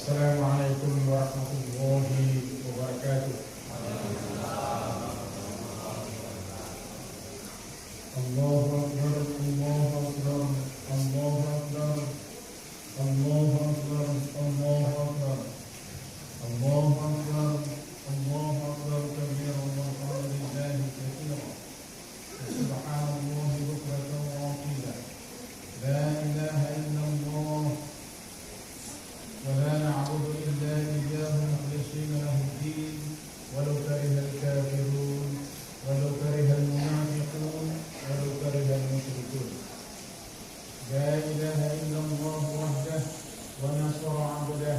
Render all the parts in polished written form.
Assalamualaikum warahmatullahi wabarakatuh. Allahu Akbar, Allahu Akbar, Allahu Akbar, Allahu Akbar, Allahu Akbar, Allahu Akbar, Allahu Akbar kabiran walhamdulillahi katsiran. Subhanallahi bukratan wa asila. La ilaha illallah ولا نعبد إلا إياه مخلصين له الدين ولو كره الكافرون ولو كره المنافقون ولو كره المشركون. لا إله إلا الله وحده ونصر عبده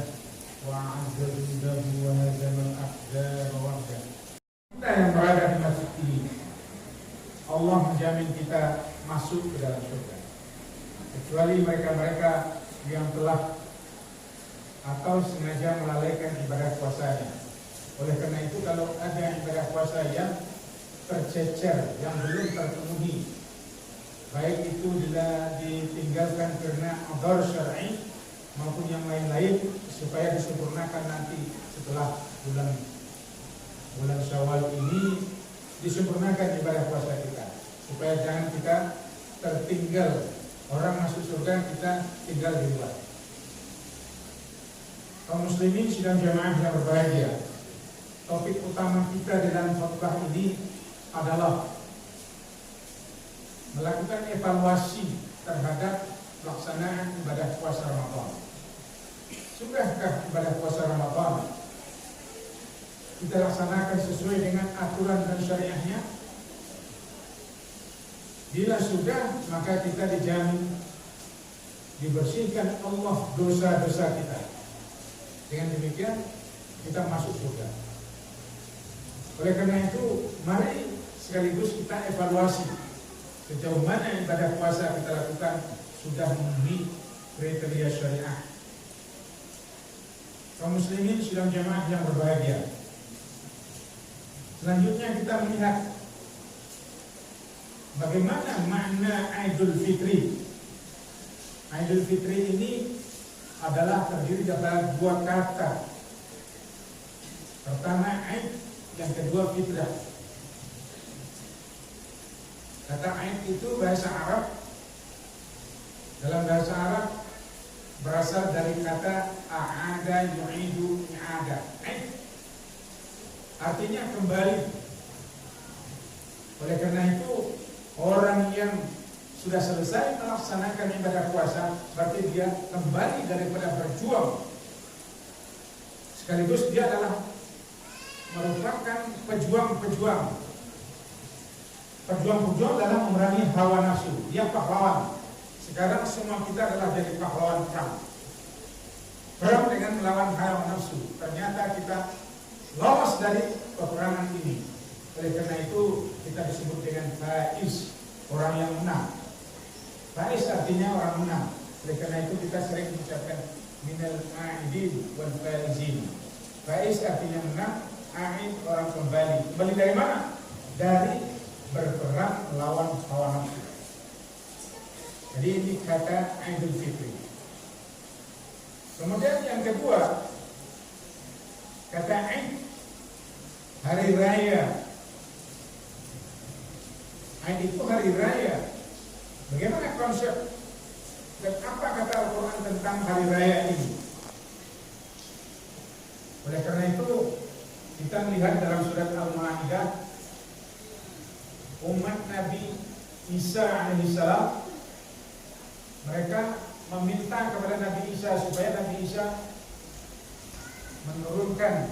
وأعز جنده وهزم الأحزاب وحده. Kita yang berada di masjid ini, Allah menjamin kita masuk ke dalam surga, kecuali mereka-mereka yang telah atau sengaja melalaikan ibadah puasanya. Oleh karena itu, kalau ada ibadah puasa yang tercecer, yang belum terpenuhi, baik itu bila ditinggalkan karena udhur syar'i maupun yang lain-lain, supaya disempurnakan nanti setelah bulan Syawal ini, disempurnakan ibadah puasa kita, supaya jangan kita tertinggal. Orang masuk surga, kita tinggal di luar. Kaum muslimin sidang jamaah yang berbahagia, topik utama kita dalam khutbah ini adalah melakukan evaluasi terhadap pelaksanaan ibadah puasa Ramadan. Sudahkah ibadah puasa Ramadan kita laksanakan sesuai dengan aturan dan syariahnya? Bila sudah, maka kita dijamin dibersihkan Allah dosa-dosa kita. Dengan demikian kita masuk surga. Oleh karena itu, mari sekaligus kita evaluasi sejauh mana ibadah puasa kita lakukan sudah memenuhi kriteria syariah. Kaum muslimin sidang jamaah yang berbahagia, selanjutnya kita melihat bagaimana makna Idul Fitri. Idul Fitri ini adalah terdiri dari dua kata. Pertama Aid, yang kedua fitrah. Kata Aid itu bahasa Arab. Dalam bahasa Arab berasal dari kata a'ada yu'idu i'ada. Aid artinya kembali. Oleh karena itu, orang yang sudah selesai melaksanakan ibadah puasa, berarti dia kembali daripada berjuang. Sekaligus dia adalah merupakan pejuang dalam memerangi hawa nafsu. Dia pahlawan. Sekarang semua kita adalah jadi pahlawan perang dengan melawan hawa nafsu. Ternyata kita lolos dari peperangan ini. Oleh karena itu kita disebut dengan faiz, orang yang menang. Faiz artinya orang menang. Oleh karena itu kita sering mengucapkan minal a'idin wal faizin. Faiz artinya menang, a'id orang kembali. Kembali dari mana? Dari berperang melawan hawa nafsu. Jadi ini kata Idul Fitri. Kemudian yang kedua, kata Aid, hari raya. Aid itu hari raya. Bagaimana konsep dan apa kata Al-Quran tentang hari raya ini? Oleh karena itu kita melihat dalam surat Al-Ma'idah, umat Nabi Isa alaihissalam, mereka meminta kepada Nabi Isa supaya Nabi Isa menurunkan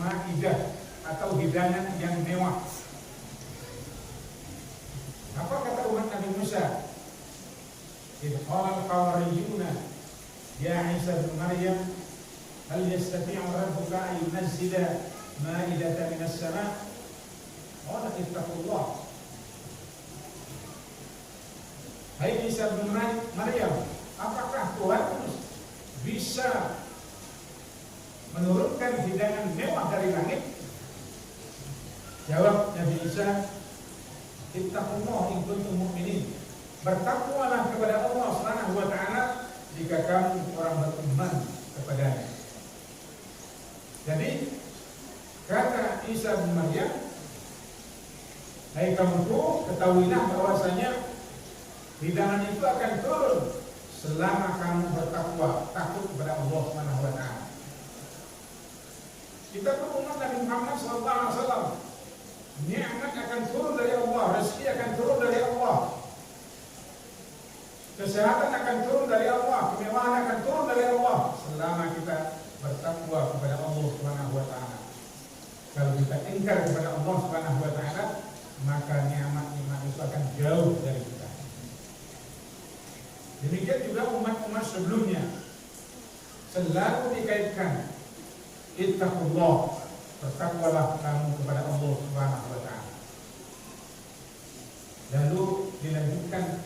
Ma'idah atau hidangan yang mewah. Apa kata umat Nabi Musa? Idhal qawariyuna ya Isa bin Maryam hal yastati'u rabbuka an yunazzila ma'idatan minas sama'? Qala ittaqullah. Hai Isa bin Maryam, apakah Tuhan bisa menurunkan hidangan mewah dari langit? Jawab Nabi Isa, ittaqullah in kuntum mu'minin. Bertakwalah kepada Allah Subhanahu wa taala jika kamu orang beriman kepadanya. Isa bin Maryam, hai kaumku, ketahuilah bahwasanya hidangan itu akan turun selama kamu bertakwa, takut kepada Allah Subhanahu wa taala. Kita umat Nabi Muhammad sallallahu alaihi wasallam. Nikmat akan turun dari Allah, rezeki akan turun dari Allah. Kesehatan akan turun dari Allah, kemewahan akan turun dari Allah selama kita bertakwa kepada Allah Subhanahu wa taala. Kalau kita ingkar kepada Allah Subhanahu wa taala, maka nikmat-nikmat itu akan jauh dari kita. Demikian juga umat-umat sebelumnya selalu dikaitkan ittaqullah, bertakwalah kamu kepada Allah Subhanahu wa taala. Lalu dilanjutkan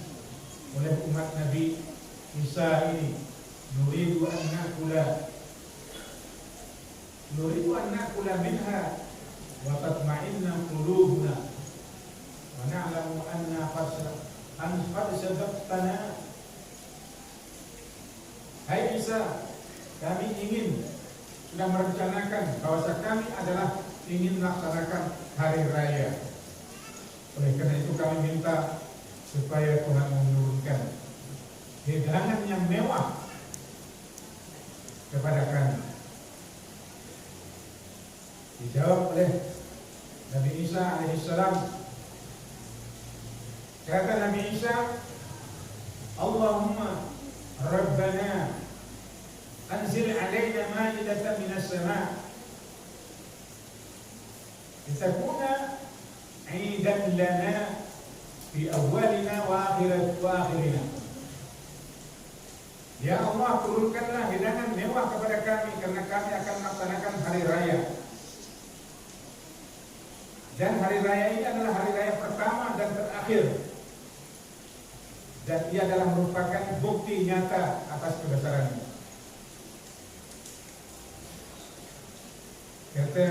oleh umat Nabi Isa ini, nuridu an nakula minha wa tatma'inna qulubuna wa na'lamu anna qad sabaqtana. Hai Isa, kami ingin, sudah merencanakan bahwa kami adalah ingin melaksanakan hari raya. Oleh karena itu kami minta supaya Tuhan menurunkan hidangan yang mewah kepada kami. Dijawab oleh Nabi Isa alaihissalam. Kata Nabi Isa, Allahumma Rabbana anzil alaina ma'idatan minas sama' litakuna 'idan lana fi awwalina wa akhirina. Ya Allah, turunkanlah hidangan mewah kepada kami karena kami akan melaksanakan hari raya. Dan hari raya ini adalah hari raya pertama dan terakhir. Dan ia adalah merupakan bukti nyata atas kebesarannya. Kata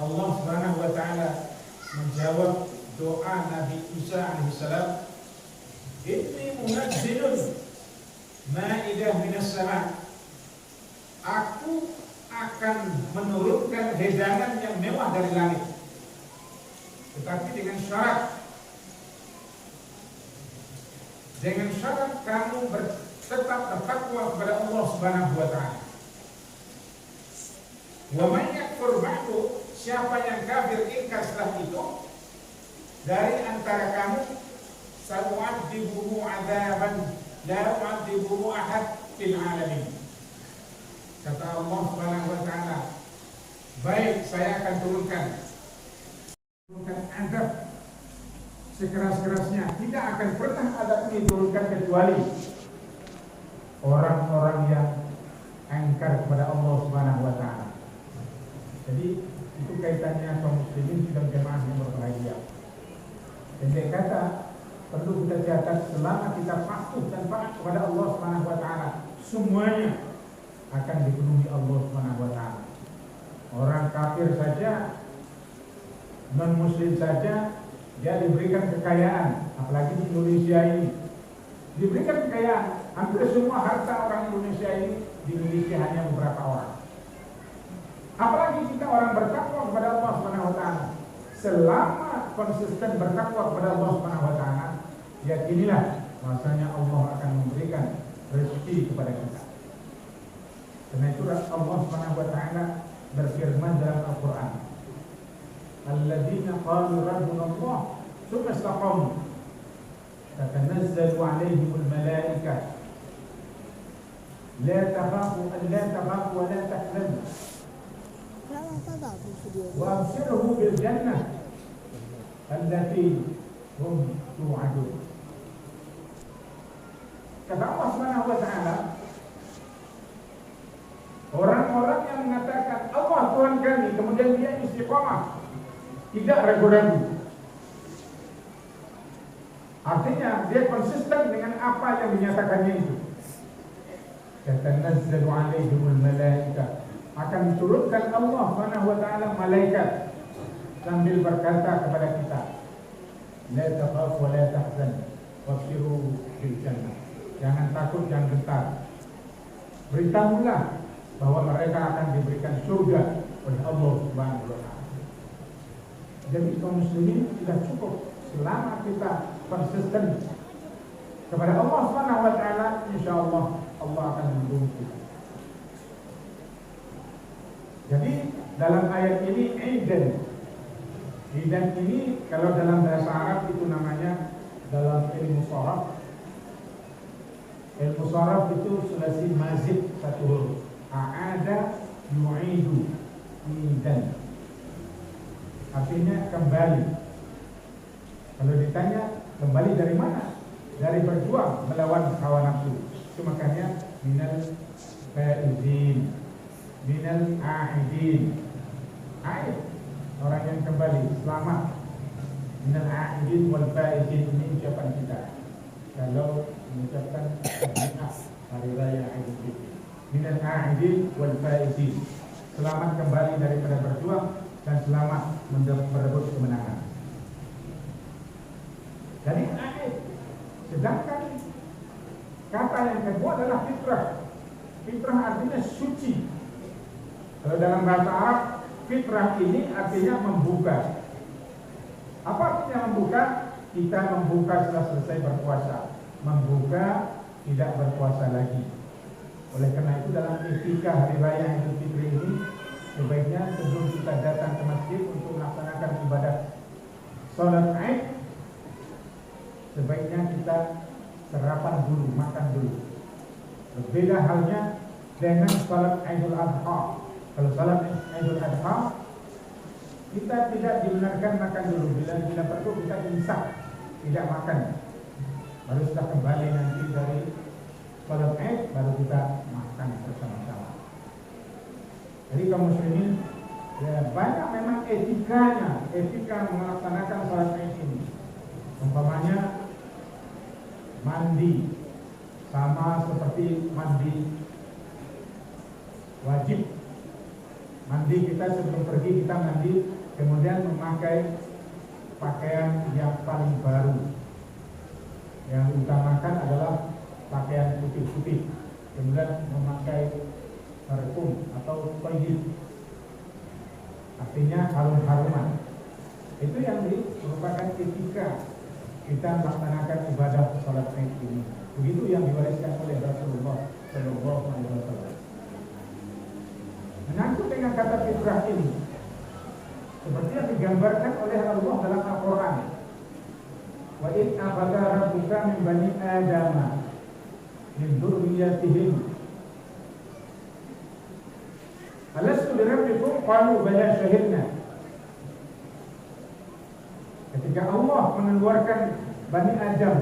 Allah Subhanahu wa taala menjawab doa Nabi Isa alaihissalam, inni munazzilun ma'idah minas sama'. Aku akan menurunkan hidangan yang mewah dari langit, tetapi dengan syarat kamu tetap bertakwa kepada Allah Subhanahu wa taala. Wa man yakfur ba'du, siapa yang kafir ingkar setelah itu dari antara kamu, sa'u'adzibuhu 'adzaban la u'adzibuhu ahad fil 'alamin. Kata Allah Subhanahu wa taala, baik, saya akan turunkan azab sekeras-kerasnya. Tidak akan pernah azab ini diturunkan kecuali orang-orang yang ingkar kepada Allah Subhanahu wa taala. Jadi itu kaitannya kaum muslimin dan jemaah yang berbahagia. Pendek kata, perlu kita catat, selama kita patuh dan taat kepada Allah Subhanahu wa taala, semuanya akan dipenuhi Allah Subhanahu wa taala. Orang kafir saja, non-muslim saja, dia diberikan kekayaan, apalagi di Indonesia ini. Diberikan kekayaan, hampir semua harta orang Indonesia ini dimiliki hanya beberapa orang. Apalagi kita orang bertakwa kepada Allah Subhanahu wa taala. Selama konsisten bertakwa kepada Allah Subhanahu wa taala, yakinilah bahwasanya Allah akan memberikan rezeki kepada kita. Karena itu Allah Subhanahu wa taala berfirman dalam Al-Qur'an, alladzina qalu rabbuna Allah tsumma istaqamu tatanazzalu 'alaihimul malaikah la takhafu wa la tahzanu wa abshiru bil jannah allati hum tu'adun. Kata Allah Subhanahu wa taala, orang-orang yang mengatakan Allah Tuhan kami, kemudian dia istiqamah, tidak ragu-ragu, artinya dia konsisten dengan apa yang dinyatakannya itu. Tatanazzalu 'alaihimul malaikah, akan diturunkan Allah Subhanahu wa taala malaikat sambil berkata kepada kita, la takhaf wa la tahzan wabshiru bil jannah. Jangan takut, jangan gentar, beritahulah bahwa mereka akan diberikan surga oleh Allah Subhanahu wa taala. Jadi kaum muslimin tidak cukup selama kita konsisten kepada Allah Subhanahu wa taala, insyaallah Allah akan mendukung kita. Jadi dalam ayat ini idan ini kalau dalam bahasa Arab itu namanya dalam ilmu sharaf. Ilmu sharaf itu sulasi mazid satu huruf. A'ada yu'idu idan. Artinya kembali. Kalau ditanya kembali dari mana? Dari berjuang melawan hawa nafsu. Itu makanya minal faizin, minal a'idin. A'id, orang yang kembali selamat. Minal a'idin wal faizin, ini ucapan kita kalau mengucapkan tahniah hari raya Idul Fitri. Minal a'idin wal faizin, selamat kembali daripada berjuang dan selamat merebut kemenangan. Jadi a'id. Sedangkan kata yang kedua adalah fitrah. Fitrah artinya suci. Kalau dalam bahasa Arab, fitrah ini artinya membuka. Apa artinya membuka? Kita membuka setelah selesai berpuasa. Membuka, tidak berpuasa lagi. Oleh karena itu dalam etika hari raya Idul Fitri ini, sebaiknya sebelum kita datang ke masjid untuk melaksanakan ibadah sholat Id, sebaiknya kita sarapan dulu, makan dulu. Berbeda halnya dengan salat Idul Adha. Kalau salat Idul Adha, kita tidak dibenarkan makan dulu. Bila perlu kita imsak, tidak makan. Baru sudah kembali nanti dari salat Id, baru kita makan bersama-sama. Jadi kaum muslimin, ya banyak memang etikanya, etika melaksanakan salat Id ini. Umpamanya mandi sama seperti mandi wajib. Mandi kita sebelum pergi kita mandi, kemudian memakai pakaian yang paling baru. Yang diutamakan adalah pakaian putih-putih. Kemudian memakai parfum atau toyib, artinya harum-haruman. Itu yang merupakan etika kita melaksanakan ibadah salat Id ini. Begitu yang diwariskan oleh Rasulullah Shallallahu Alaihi Wasallam. Menyangkut dengan kata fitrah ini, seperti yang digambarkan oleh Allah dalam Al-Quran. Wa in akhadha rabbuka min bani Adama min dzurriyyatihim alastu bi rabbikum qalu bala syahidna. Ketika Allah mengeluarkan Bani Adam,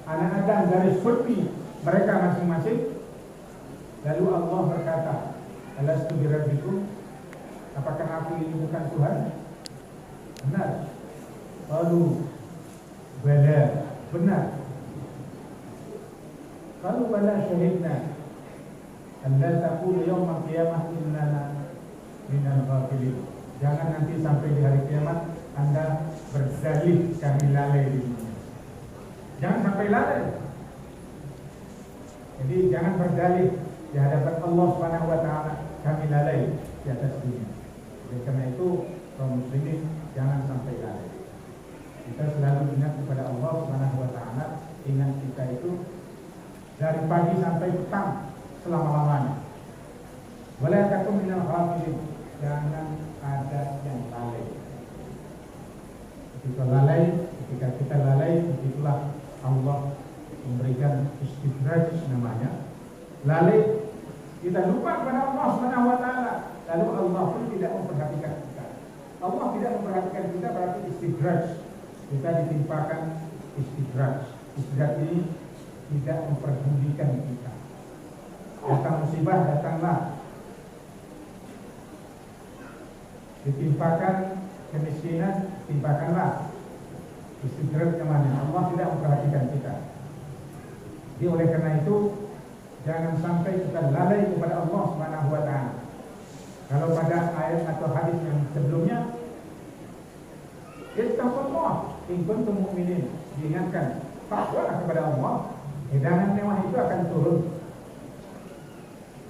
anak Adam dari sulbi mereka masing-masing, lalu Allah berkata, alastu bi rabbikum, apakah aku ini bukan Tuhan? Benar. Lalu bala, benar. Lalu bala syahidna alla taqulu yawmal qiyamah innana minal ghafilin. Jangan nanti sampai di hari kiamat Anda berdalih kami lalai di dunia. Jangan sampai lalai. Jadi jangan berdalih di hadapan Allah Subhanahu wa taala kami lalai di atas dunia. Oleh karena itu kaum muslimin jangan sampai lalai. Kita selalu ingat kepada Allah Subhanahu wa taala, ingat kita itu dari pagi sampai petang selama-lamanya. Wala takum minal ghafilin, jangan ada yang lalai. Ketika kita lalai, begitulah Allah memberikan istidraj namanya. Lalai, kita lupa kepada Allah Subhanahu wa taala, lalu Allah pun tidak memperhatikan kita. Allah tidak memperhatikan kita, berarti istidraj. Kita ditimpakan istidraj. Istidraj ini tidak memperdulikan kita. Datang musibah, datanglah. Ditimpakan kemiskinan, timpakanlah. Istidraj kemana? Allah tidak memperhatikan kita. Jadi oleh karena itu jangan sampai kita lalai kepada Allah Subhanahu wa taala. Kalau pada ayat atau hadis yang sebelumnya, ittaqullah in kuntum mu'minin, diingatkan takwalah kepada Allah, hidangan mewah itu akan turun.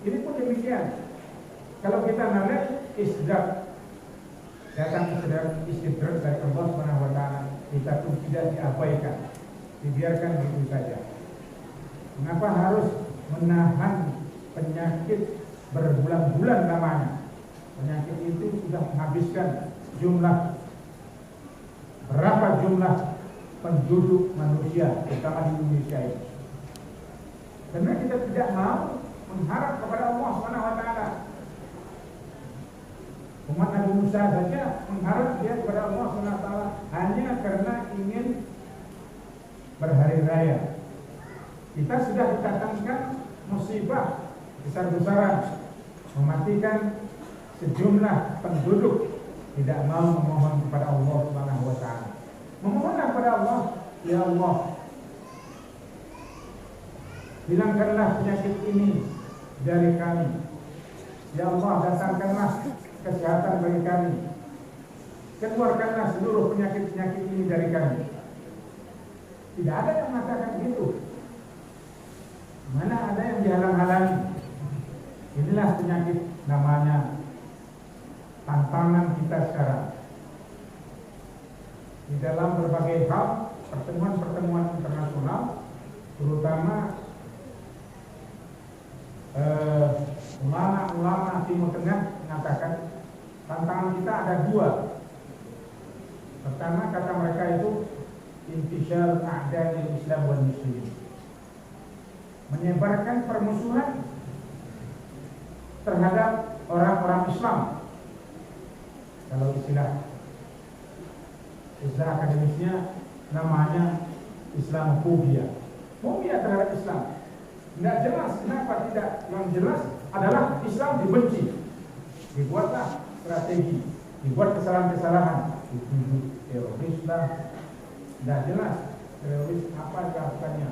Ini pun demikian. Kalau kita lalai, istidrak, datang istidrak dari Allah Subhanahu wa taala, kita pun tidak diabaikan, dibiarkan begitu saja. Mengapa harus menahan penyakit berbulan-bulan lamanya? Penyakit itu sudah menghabiskan berapa jumlah penduduk manusia, terutama di Indonesia ini. Karena kita tidak mau mengharap kepada Allah Subhanahu wa taala. Umat Nabi Musa saja mengharap dia kepada Allah Subhanahu wa taala hanya karena ingin berhari raya. Kita sudah didatangkan musibah besar-besaran, mematikan sejumlah penduduk, tidak mau memohon kepada Allah Subhanahu wa taala. Memohonlah kepada Allah, ya Allah, hilangkanlah penyakit ini dari kami. Ya Allah, datangkanlah kesehatan bagi kami. Keluarkanlah seluruh penyakit-penyakit ini dari kami. Tidak ada yang mengatakan begitu. Mana ada yang dihalang-halangi. Inilah penyakit, namanya tantangan kita sekarang. Di dalam berbagai hal, pertemuan-pertemuan internasional, terutama ulama-ulama Timur Tengah mengatakan tantangan kita ada dua. Pertama, kata mereka itu intishar a'da'il Islam wal muslimin, menyebarkan permusuhan terhadap orang-orang Islam. Kalau istilah akademisnya namanya Islamofobia, fobia terhadap Islam. Tidak jelas, kenapa tidak? Yang jelas adalah Islam dibenci. Dibuatlah strategi, dibuat kesalahan-kesalahan, dituduh teroris lah. Tidak jelas teroris apa dilakukannya.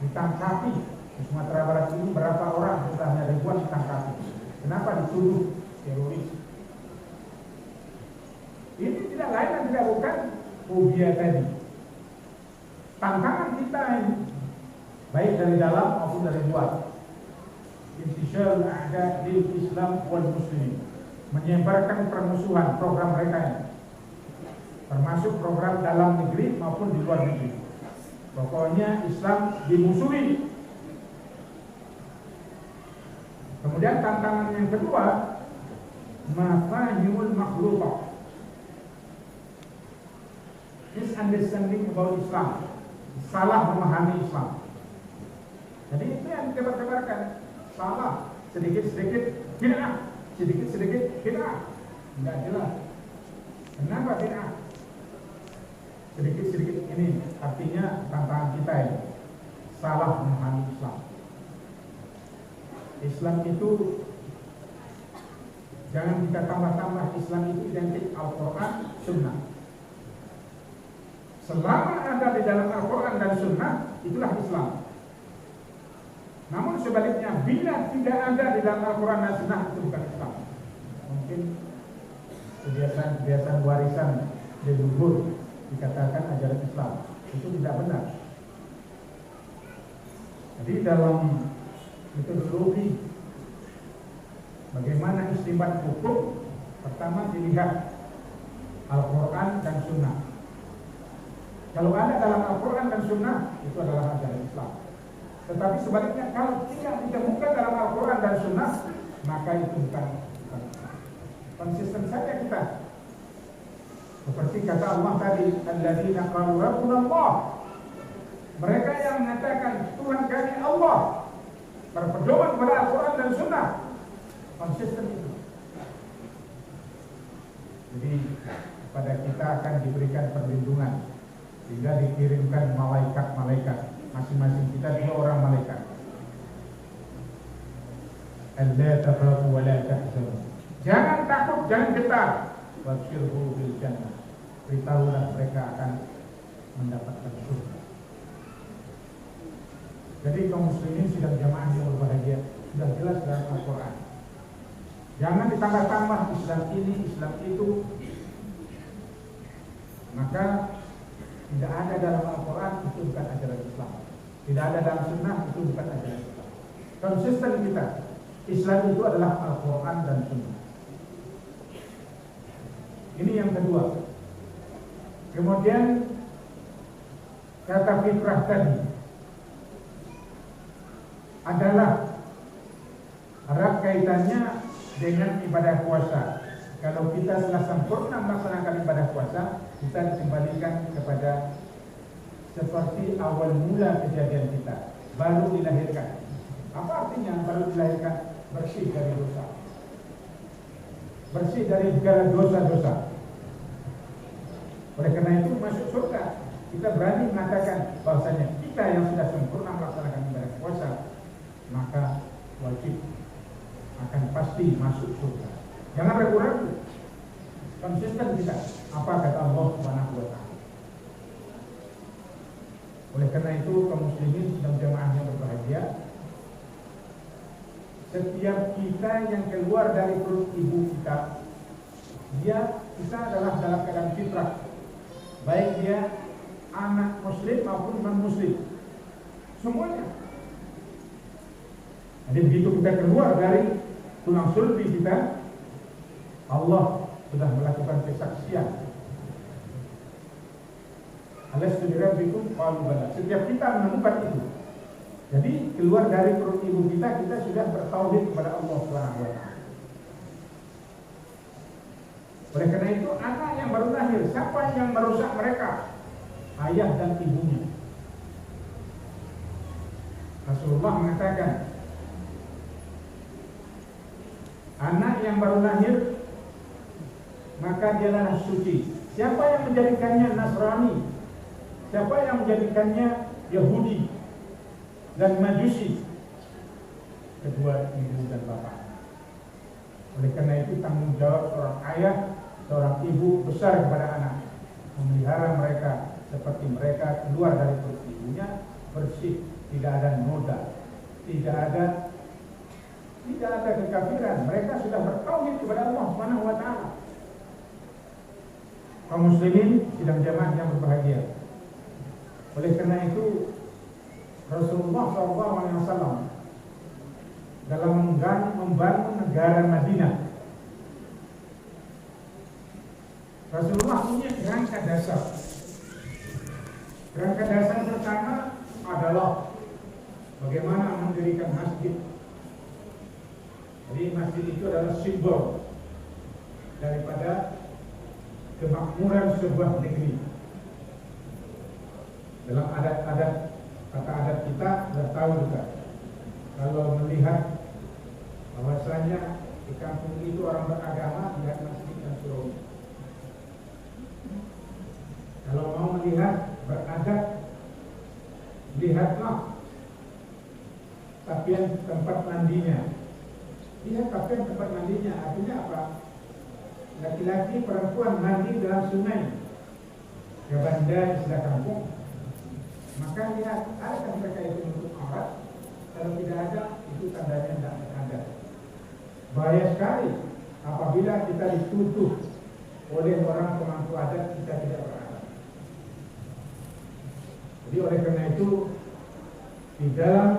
Ditangkapi di Sumatera Barat ini berapa orang, jumlahnya ribuan ditangkapi. Kenapa dituduh teroris? Ini tidak lain dan tidak bukan fobia tadi. Tantangan kita ini, baik dari dalam maupun dari luar, intishar a'da'il Islam wal muslimin, menyebarkan permusuhan program mereka ini, termasuk program dalam negeri maupun di luar negeri. Pokoknya Islam dimusuhi. Kemudian tantangan yang kedua, mafahimul makhlufah, misunderstanding about Islam, salah memahami Islam. Jadi itu yang ditebar-tebarkan, salah, sedikit-sedikit bid'ah, sedikit-sedikit bid'ah. Tidak jelas. Kenapa bid'ah? Sedikit-sedikit ini artinya tantangan kita ini, salah memahami Islam. Islam itu jangan kita tambah-tambah. Islam itu identik Al-Quran, Sunnah. Selama ada di dalam Al-Quran dan Sunnah, itulah Islam. Namun sebaliknya, bila tidak ada di dalam Al-Quran dan Sunnah, itu bukan Islam. Mungkin kebiasaan warisan leluhur dikatakan ajaran Islam, itu tidak benar. Jadi dalam metodologi bagaimana istinbat hukum, pertama dilihat Al-Quran dan Sunnah. Kalau ada dalam Al-Quran dan Sunnah, itu adalah ajaran Islam. Tetapi sebaliknya, kalau tidak ditemukan dalam Al-Quran dan Sunnah, maka itu bukan Islam. Konsisten saja kita. Seperti kata Allah tadi, alladzina qalu rabbuna Allah, mereka yang mengatakan Tuhan kami Allah, berpedoman kepada Al-Quran dan Sunnah, konsisten itu. Jadi pada kita akan diberikan perlindungan, sehingga dikirimkan malaikat-malaikat, masing-masing kita 2 orang malaikat. Alla takhafu wa la tahzanu, jangan takut, jangan getar, wabshirhu bil jannah, beritahulah mereka akan mendapatkan surga. Jadi kaum muslimin sidang jamaah yang berbahagia, sudah jelas dalam Al-Quran. Jangan ditambah-tambah Islam ini, Islam itu. Maka tidak ada dalam Al-Quran, itu bukan ajaran Islam. Tidak ada dalam Sunnah, itu bukan ajaran Islam. Konsisten kita, Islam itu adalah Al-Quran dan Sunnah. Ini yang kedua. Kemudian kata fitrah tadi adalah erat kaitannya dengan ibadah puasa. Kalau kita telah sempurna melaksanakan ibadah puasa, kita dikembalikan kepada seperti awal mula kejadian kita, baru dilahirkan. Apa artinya baru dilahirkan? Bersih dari dosa, bersih dari segala dosa-dosa. Oleh karena itu masuk surga. Kita berani mengatakan bahwasanya kita yang sudah sempurna melaksanakan ibadah puasa, maka wajib akan pasti masuk surga. Jangan ragu-ragu, konsisten kita. Apa kata Allah Subhanahu wa Ta'ala? Oleh karena itu kaum muslimin dan jamaah yang berbahagia, setiap kita yang keluar dari perut ibu kita adalah dalam keadaan fitrah, baik dia anak muslim maupun non muslim, semuanya. Jadi begitu kita keluar dari tulang sulbi kita, Allah sudah melakukan kesaksian. Alastu birabbikum qalu bala. Setiap kita menemukan itu. Jadi keluar dari perut ibu kita sudah bertauhid kepada Allah Subhanahu wa Ta'ala. Oleh karena itu anak yang baru lahir, siapa yang merusak mereka? Ayah dan ibunya. Rasulullah mengatakan, anak yang baru lahir maka dialah suci. Siapa yang menjadikannya Nasrani? Siapa yang menjadikannya Yahudi dan Majusi? Kedua ibu dan bapak. Oleh karena itu tanggung jawab seorang ayah, seorang ibu besar kepada anak, memelihara mereka seperti mereka keluar dari perut ibunya bersih, tidak ada noda, tidak ada kekafiran. Mereka sudah bertauhid kepada Allah Subhanahu wa Ta'ala. Kaum muslimin sidang jamaah yang berbahagia. Oleh karena itu Rasulullah SAW dalam membangun negara Madinah, Rasulullah punya kerangka dasar. Kerangka dasar pertama adalah bagaimana mendirikan masjid. Jadi masjid itu adalah simbol daripada kemakmuran sebuah negeri. Dalam adat-adat, kata adat kita sudah tahu juga, kalau melihat bahwasanya di kampung itu orang beragama, lihat masjid dan surau. Kalau mau melihat beradat, lihatlah tapian tempat mandinya. Lihat tapian tempat mandinya, artinya apa? Laki-laki perempuan mandi dalam sungai, gabanda di sebelah kampung. Maka lihat, adakah mereka itu menutup aurat? Kalau tidak ada, itu tandanya tidak ada. Bahaya sekali apabila kita dituduh oleh orang pemangku adat kita tidak beradab. Jadi oleh karena itu di dalam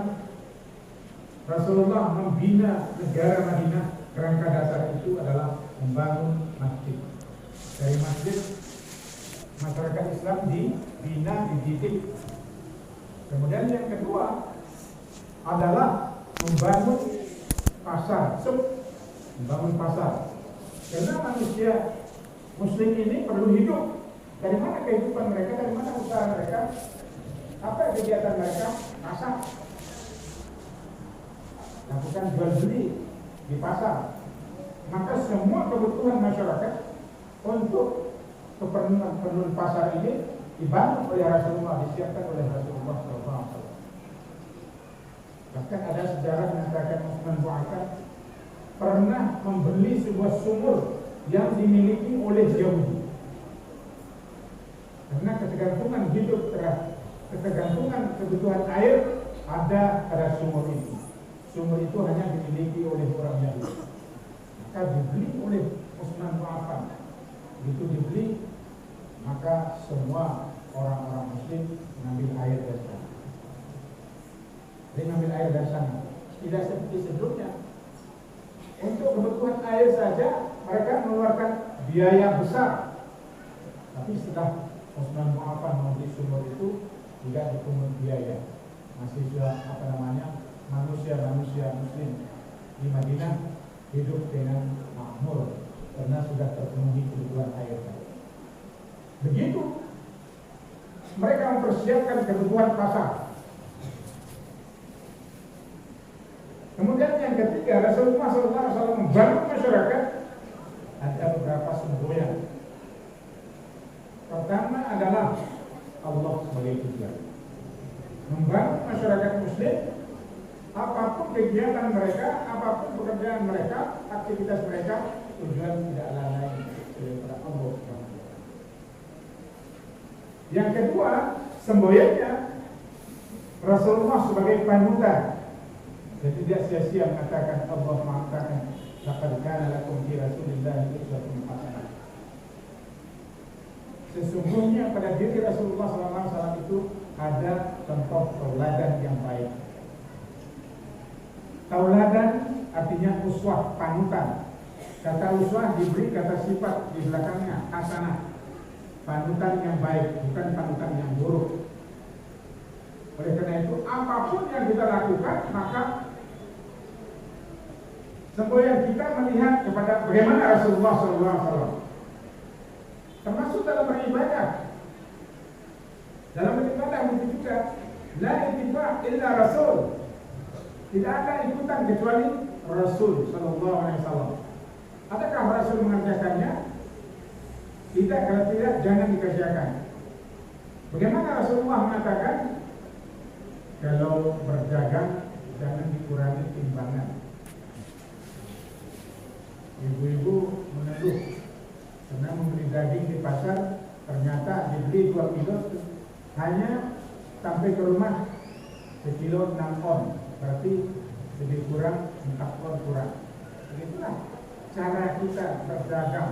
Rasulullah membina negara Madinah, kerangka dasar itu adalah membangun masjid. Dari masjid masyarakat Islam dibina, dididik. Kemudian yang kedua adalah membangun pasar, membangun pasar. Karena manusia Muslim ini perlu hidup. Dari mana kehidupan mereka? Dari mana usaha mereka? Apa kegiatan mereka? Pasar. Lakukan jual beli di pasar. Maka semua kebutuhan masyarakat untuk keperluan pasar ini dibangun oleh Rasulullah, disiapkan oleh Rasulullah SAW. Bahkan ada sejarah mengatakan Utsman bin Affan pernah membeli sebuah sumur yang dimiliki oleh Yahudi. Karena ketergantungan hidup, ketergantungan kebutuhan air ada pada sumur itu. Sumur itu hanya dimiliki oleh orang Yahudi. Maka dibeli oleh Utsman bin Affan. Begitu dibeli, maka semua orang-orang Muslim mengambil air dari sana. Jadi mengambil air dari sana. Tidak seperti sebelumnya. Untuk kebutuhan air saja mereka mengeluarkan biaya besar. Tapi setelah Utsman bin Affan membeli sumur itu tidak dipungut biaya. Masih sudah manusia muslim di Madinah hidup dengan makmur karena sudah terpenuhi kebutuhan air. Begitu mereka mempersiapkan kebutuhan pasar. Kemudian yang ketiga, Rasulullah SAW membantu masyarakat. Ada beberapa semboyan. Pertama adalah Allah sebagai tujuan. Membantu masyarakat muslim, apapun kegiatan mereka, apapun pekerjaan mereka, aktivitas mereka, tujuan tidak lain daripada Allah. Yang kedua, semboyannya Rasulullah sebagai panutan. Jadi dia sia-sia mengatakan Allah mengatakan laqad kana lakum fi Rasulillah uswatun hasanah. Sesungguhnya pada diri Rasulullah SAW itu ada contoh tauladan yang baik. Tauladan artinya uswah, panutan. Kata uswah diberi kata sifat di belakangnya, hasanah. Panutan yang baik, bukan panutan yang buruk. Oleh karena itu, apapun yang kita lakukan, maka semboyan kita melihat kepada bagaimana Rasulullah SAW. Termasuk dalam beribadah. Dalam beribadah itu juga la ittiba' illa Rasul. Tidak ada ikutan kecuali Rasul sallallahu alaihi wasallam. Adakah Rasul mengerjakannya? Tidak, kalau tidak jangan dikerjakan. Bagaimana Rasulullah mengatakan? Kalau berdagang jangan dikurangi timbangan. Ibu-ibu mengeluh karena membeli daging di pasar, ternyata dibeli 2 kilo hanya sampai ke rumah 1 kilo 6 on, berarti lebih kurang 4 on kurang. Begitulah cara kita berdagang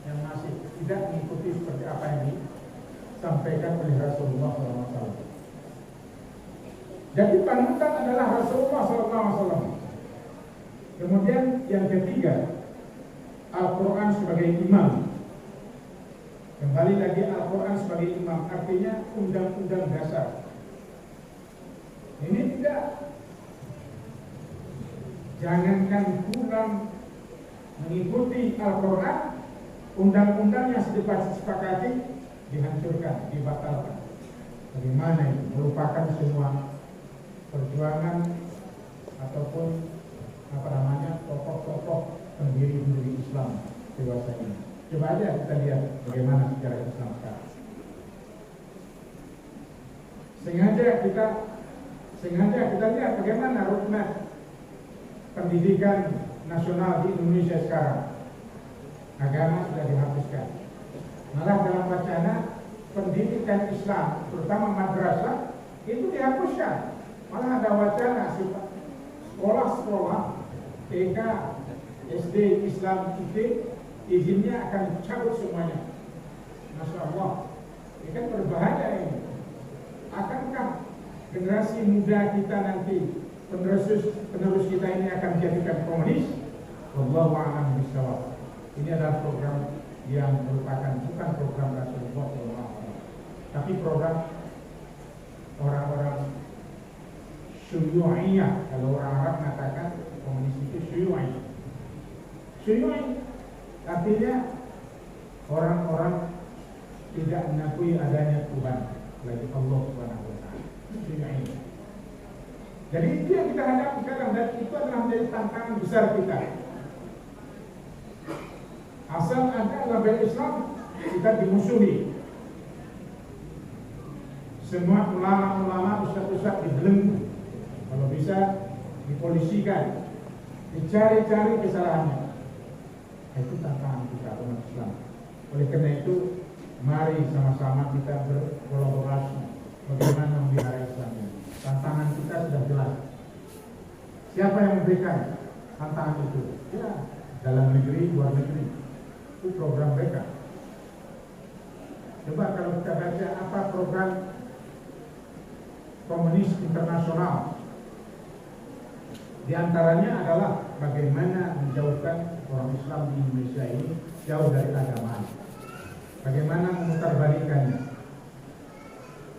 yang masih tidak mengikuti seperti apa yang disampaikan oleh Rasulullah SAW. Jadi panutan adalah Rasulullah SAW. Kemudian yang ketiga, Al-Quran sebagai imam. Kembali lagi Al-Quran sebagai imam, artinya undang-undang dasar. Ini tidak, jangankan kurang mengikuti Al-Quran, undang-undang yang disepakati dihancurkan, dibatalkan. Bagaimana itu? Merupakan semua perjuangan ataupun tokoh-tokoh pendiri Islam dewasa ini. Coba aja kita lihat bagaimana sejarah Islam sekarang. Sengaja kita lihat bagaimana roadmap pendidikan nasional di Indonesia sekarang. Agama sudah dihapuskan. Malah dalam wacana pendidikan Islam, terutama madrasah, itu dihapuskan. Malah ada wacana sekolah-sekolah TK, SD, Islam, IT, izinnya akan dicabut semuanya. Masya Allah, ini kan berbahaya ini. Akankah generasi muda kita nanti, penerus kita ini akan dijadikan komunis? Wallahu a'lam bishawab. Ini adalah program yang merupakan bukan program Rasulullah SAW, tapi program orang-orang Syuyu'iyah. Kalau orang Arab mengatakan komunis itu Syuyu'i. Syuyu'i artinya orang-orang tidak mengakui adanya Tuhan selain Allah Subhanahu wa taala. Syuyu'i. Jadi itu yang kita hadapi sekarang, dan itu adalah menjadi tantangan besar kita. Asal ada label Islam, kita dimusuhi. Semua ulama-ulama, ustaz-ustaz dibelenggu. Kalau bisa dipolisikan, dicari-cari kesalahannya. Itu tantangan kita umat Islam. Oleh karena itu, mari sama-sama kita berkolaborasi bagaimana memelihara Islam ini. Tantangan kita sudah jelas. Siapa yang memberikan tantangan itu? Ya, dalam negeri, luar negeri. Itu program mereka. Coba kalau kita baca apa program komunis internasional, di antaranya adalah bagaimana menjauhkan orang Islam di Indonesia ini jauh dari agama. Bagaimana memutarbalikannya,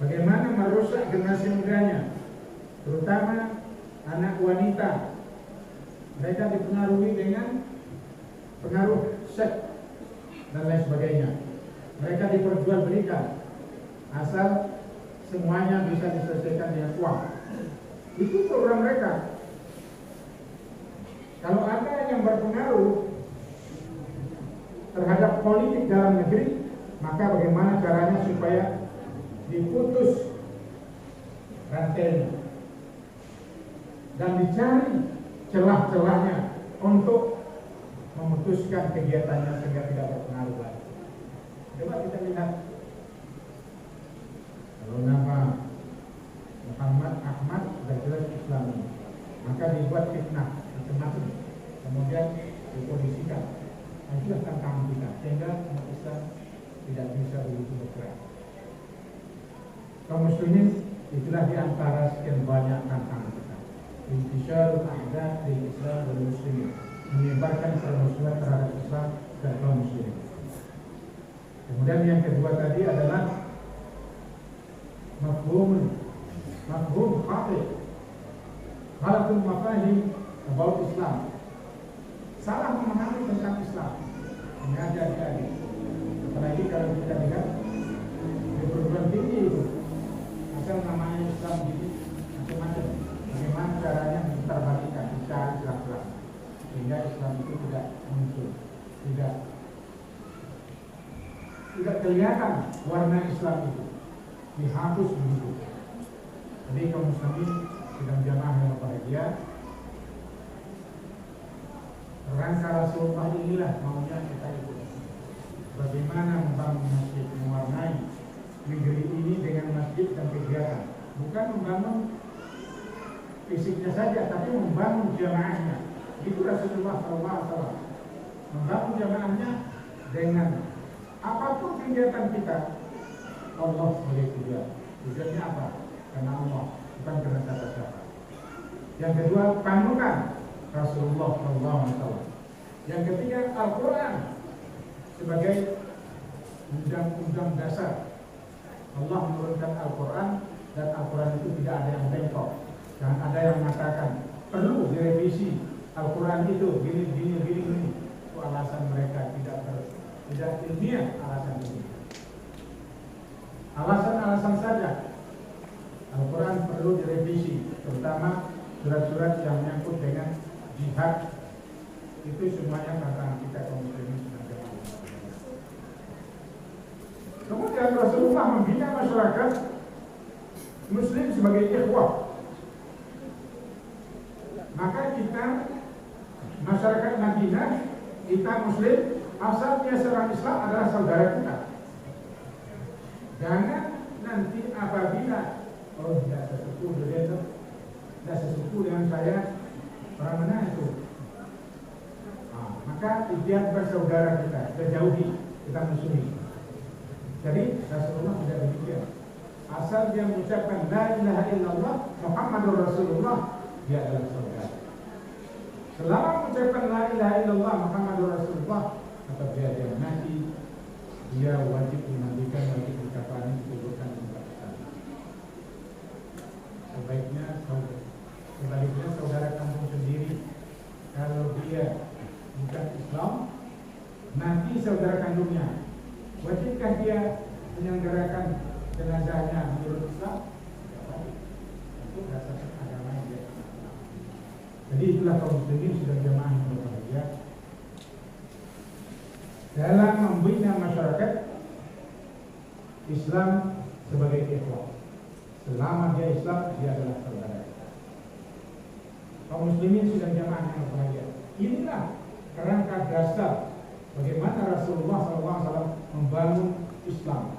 bagaimana merusak generasi mudanya, terutama anak wanita. Mereka dipengaruhi dengan pengaruh seks dan lain sebagainya. Mereka diperjualbelikan asal semuanya bisa diselesaikan dengan uang. Itu program mereka. Kalau ada yang berpengaruh terhadap politik dalam negeri, maka bagaimana caranya supaya diputus rantainya dan dicari celah-celahnya untuk memutuskan kegiatannya sehingga tidak berpengaruh lagi. Coba kita lihat, kalau nama Muhammad Ahmad sudah jelas Islami, maka dibuat fitnah macam-macam, kemudian dipolisikan. Nah, itulah tantangan kita, sehingga umat Islam tidak bisa begitu bergerak. Kaum muslimin, itulah diantara sekian banyak tantangan kita. Intisyarul a'da lil Islam wal muslimin, menyebarkan permusuhan terhadap Islam dan kaum muslimin. Kemudian yang kedua tadi adalah mafhum khati', khalaqul mafahim about Islam, salah memahami tentang Islam. Mengajar-ajar, apalagi kalau kita lihat di perguruan tinggi itu, asal namanya Islam gitu, macam-macam. Bagaimana caranya diterbalikan, dicari celah-celah, sehingga Islam itu tidak muncul, tidak kelihatan warna Islam itu, dihapus begitu. Jadi kaum muslimin sedang jamaah yang bahagia. Rangka Rasulullah inilah maunya kita ikuti. Bagaimana membangun masjid, mewarnai negeri ini dengan masjid dan kegiatan, bukan membangun fisiknya saja, tapi membangun jamaahnya. Itu Rasulullah SAW. Membangun jamaahnya dengan apapun kegiatan kita, Allah sebagai tujuan. Tujuannya apa? Karena Allah, bukan karena siapa-siapa. Yang kedua, panutan Rasulullah SAW. Yang ketiga, Al-Quran sebagai undang-undang dasar. Allah menurunkan Al-Quran, dan Al-Quran itu tidak ada yang bengkok. Dan ada yang mengatakan perlu direvisi Al-Quran itu gini. Itu alasan mereka tidak ilmiah alasan ini. Alasan saja. Al-Quran perlu direvisi, terutama surat-surat yang menyangkut dengan jihad. Itu semuanya tantangan kita kaum muslimin sedang jamaah. Kemudian Rasulullah membina masyarakat muslim sebagai ikhwah. Maka kita masyarakat Madinah, kita muslim, asalnya seorang Islam adalah saudara kita. Jangan nanti apabila tidak sesuku dengan saya, orang mana itu? Maka dia bersaudara kita, terjauhi, kita musuhi. Jadi Rasulullah tidak demikian. Asal dia mengucapkan la ilaha illallah Muhammadur Rasulullah, dia adalah saudara. Selama mengucapkan la ilaha illallah Muhammadur Rasulullah, maka dia mati, dia wajib dimandikan, wajib dikafani, dikuburkan di tempat sana. Sebaliknya saudara kampung sendiri, kalau dia bukan Islam, nanti saudara kandungnya, wajibkah dia menyelenggarakan jenazahnya menurut Islam? Itu berdasarkan agama dia. Jadi itulah kaum muslimin sudah jamaah yang berbahagia dalam membina masyarakat Islam sebagai ikhwah. Selama dia Islam, dia adalah saudara. Kaum muslimin sudah jamaah yang berbahagia. Inilah kerangka dasar bagaimana Rasulullah SAW membangun Islam.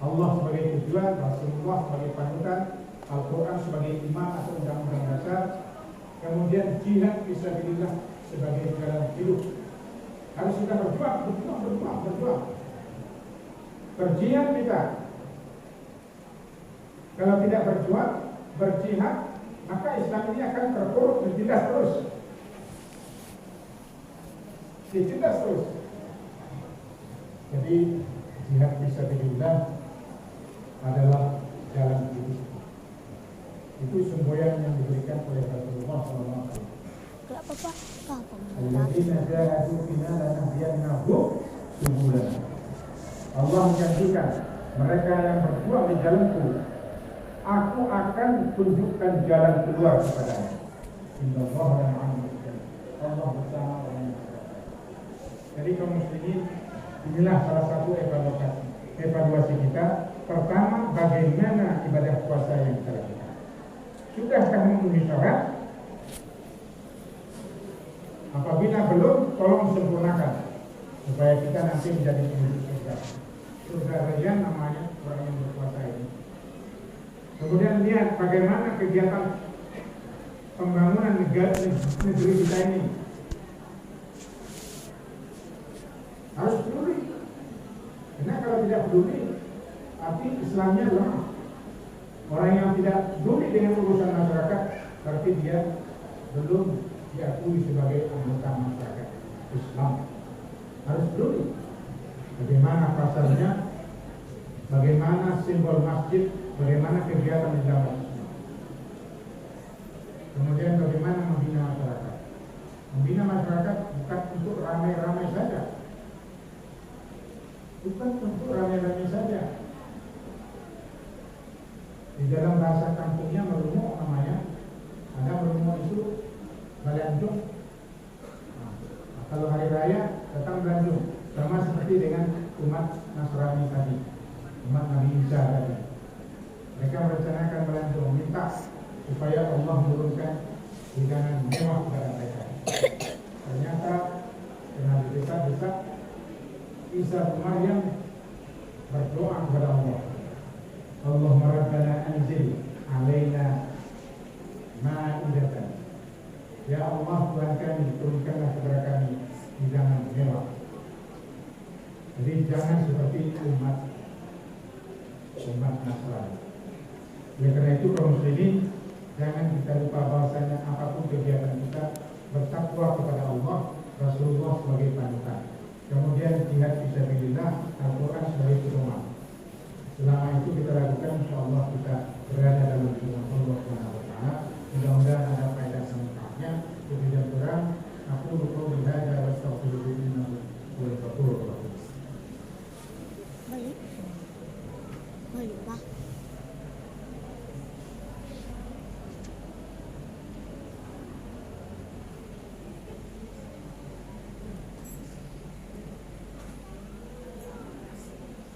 Allah sebagai tujuan, Rasulullah sebagai panutan, Al-Quran sebagai imam atau undang-undang dasar, kemudian jihad fisabilillah sebagai jalan hidup. Harus kita berjuang. Berjihad kita. Kalau tidak berjuang, berjihad, maka Islam ini akan terpuruk, bertindak terus. ditindas terus. Jadi jihad fisabilillah adalah jalan hidup. Itu semboyan yang diberikan oleh Rasulullah SAW. Gak apa-apa. Alladzina jahadu fina lanahdiyannahum subulana. Allah menjanjikan mereka yang berjuang di jalanku, aku akan tunjukkan jalan keluar kepadanya. Innallaha ma'al muttaqin. Allah bersama orang yang bertakwa. Jadi kaum muslimin, inilah salah satu evaluasi kita. Pertama, bagaimana ibadah puasa yang kita lakukan? Sudahkah memenuhi syarat? Apabila belum, tolong sempurnakan supaya kita nanti menjadi penduduk surga. Surga Rayyan namanya orang yang berpuasa ini. Kemudian lihat bagaimana kegiatan pembangunan negeri kita ini. Harus peduli. Karena kalau tidak peduli, arti Islamnya lemah. Orang yang tidak peduli dengan urusan masyarakat, berarti dia belum diakui sebagai anggota masyarakat Islam. Harus peduli. Bagaimana pasarnya, bagaimana simbol masjid, bagaimana kegiatan di dalam Islam. Kemudian bagaimana membina masyarakat. Membina masyarakat bukan untuk ramai-ramai saja. Bukan untuk ramai-ramai saja. Di dalam bahasa kampungnya merumo namanya. Ada merumo itu Balanjung. Nah, kalau hari raya datang Balanjung, sama seperti dengan umat Nasrani tadi, umat Nabi Isa tadi. Mereka merencanakan Balanjung, minta supaya Allah menurunkan hidangan mewah kepada mereka. Ternyata dengan desak-desak Isa bin Maryam berdoa kepada Allah, Allahumma rabbana anzil alaina ma'idatan. Ya Allah, Tuhan kami, turunkanlah kepada kami hidangan mewah. Jadi jangan seperti umat Nasrani. Oleh karena itu kaum muslimin, jangan kita lupa bahwasanya apapun kegiatan kita bertakwa kepada Allah, Rasulullah sebagai panutan. Kemudian jihad fisabilillah, Al-Quran sebagai pedoman. Selama itu kita lakukan, insyaallah kita berada dalam firman Allah Subhanahu wa taala. Mudah-mudahan ada faedah manfaatnya. Lebih dan kurang, aku lupa berada wa astaghfirullaha innahu huwal ghafurur rahim. Balik Pak.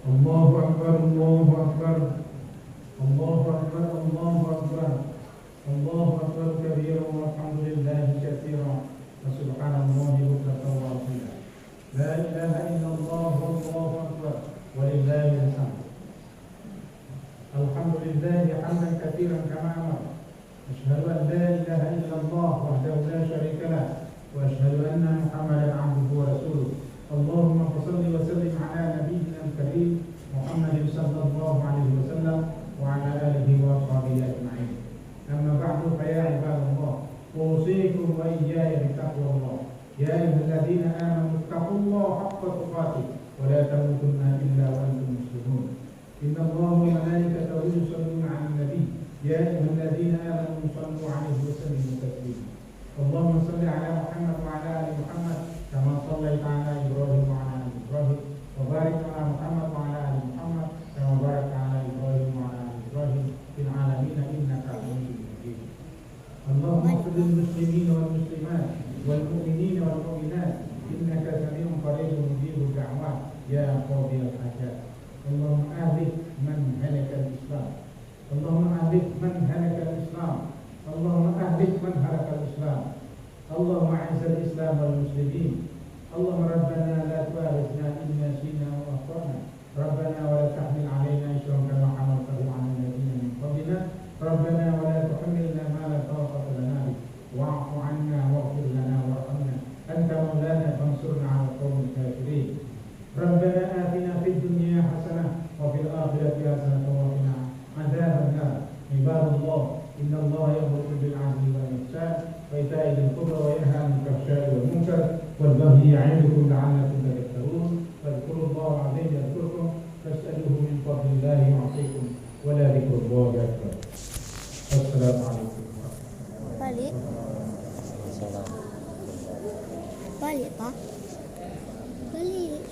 Allahu Akbar, Allahu Akbar, Allahu Akbar, Allahu Akbar, Allahu Akbar kabiran walhamdulillahi katsiran wa subhanallahi bukratan wa asila. La ilaha illallah wallahu akbar walillahil hamd. Alhamdulillahi hamdan katsiran kama amara. Asyhadu an la ilaha illallah wahdahu la syarika lah wa asyhadu anna Muhammadan 'abduhu wa rasuluh. Allahumma shalli wa sallim ala nabiyyina al-karim Muhammadin sallallahu alaihi wasallam wa ala alihi wa sahbihi ajma'in. Amma ba'du, fa ya ibadallah, usikum wa iyaya bittaqwallah. Ya ayyuhalladzina amanu taqullaha haqqa tuqatih wa la tamutunna illa wa antum muslimun. Innallaha wa malaikatahu yusalluna 'alan nabiy. Ya ayyuhalladzina amanu sallu 'alaihi wa sallimu taslima. Allahumma shalli ala Muhammad wa ala ali Muhammad kama shallaita ala Ibrahim wa ala ali Ibrahim wa barik ala Muhammad wa ala ali Muhammad kama barakta ala Ibrahim wa ala ali Ibrahim fil alamin innaka Hamidum Majid. Allahumma ighfir lil muslimin wal muslimat wal mu'minin wal mu'minat innaka sami'un qaribun mujibud da'wat ya qadiyal hajat. Allahumma ahlik man halaka al-Islam. Allahumma ahlik man halaka al-Islam. Allahumma ahlik man halaka al-Islam. Allahumma a'izz al-Islam wal muslimin. Allahumma rabbana la tu'akhidhna in nasina wa akhtana. Rabbana wa la tahmil 'alaina isran kama hamaltahu 'ala alladhina min qablina. Rabbana wa la tuhammilna ma la taqata lana bih. Wa'fu 'anna waghfir lana warhamna. Anta maulana fansurna 'ala al-qawmil kafirin. Rabbana atina fid dunya hasanah wa fil akhirati hasanah wa qina 'adzaban nar. Ibadallah, innallaha ya'muru bil 'adli wal ihsan wa ita'i dzil qurba wa yanha 'anil fahsya'i wal munkar wal baghi يعظكم لعلكم تذكرون فاذكروا الله العظيم يذكركم فاسألوه من فضل الله يعطيكم ولا ذكر الله أكبر. السلام عليكم. Balik. Balik, Pak. Balik.